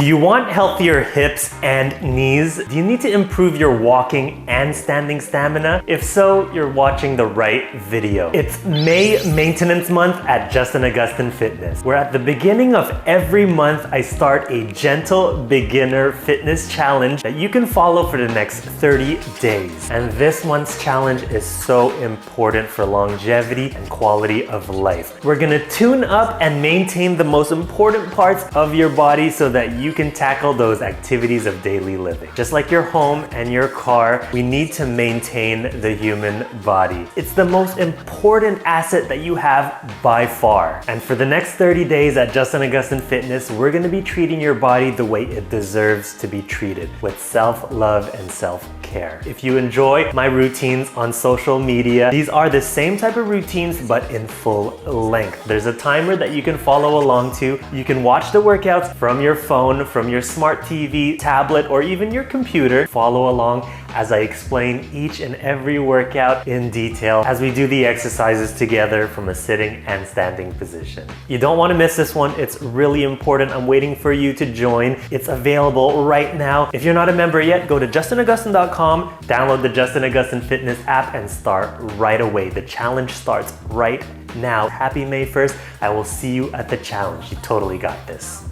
Do you want healthier hips and knees? Do you need to improve your walking and standing stamina? If so, you're watching the right video. It's May Maintenance Month at Justin Agustin Fitness, where at the beginning of every month, I start a gentle beginner fitness challenge that you can follow for the next 30 days. And this month's challenge is so important for longevity and quality of life. We're gonna tune up and maintain the most important parts of your body so that you can tackle those activities of daily living. Just like your home and your car, we need to maintain the human body. It's the most important asset that you have by far. And for the next 30 days at Justin Agustin Fitness, we're gonna be treating your body the way it deserves to be treated, with self-love and self-care. If you enjoy my routines on social media, these are the same type of routines but in full length. There's a timer that you can follow along to. You can watch the workouts from your phone, from your smart TV, tablet, or even your computer. Follow along as I explain each and every workout in detail as we do the exercises together from a sitting and standing position. You don't want to miss this one. It's really important. I'm waiting for you to join. It's available right now. If you're not a member yet, go to justinaugustin.com, download the Justin Agustin Fitness app, and start right away. The challenge starts right now. Happy May 1st. I will see you at the challenge. You totally got this.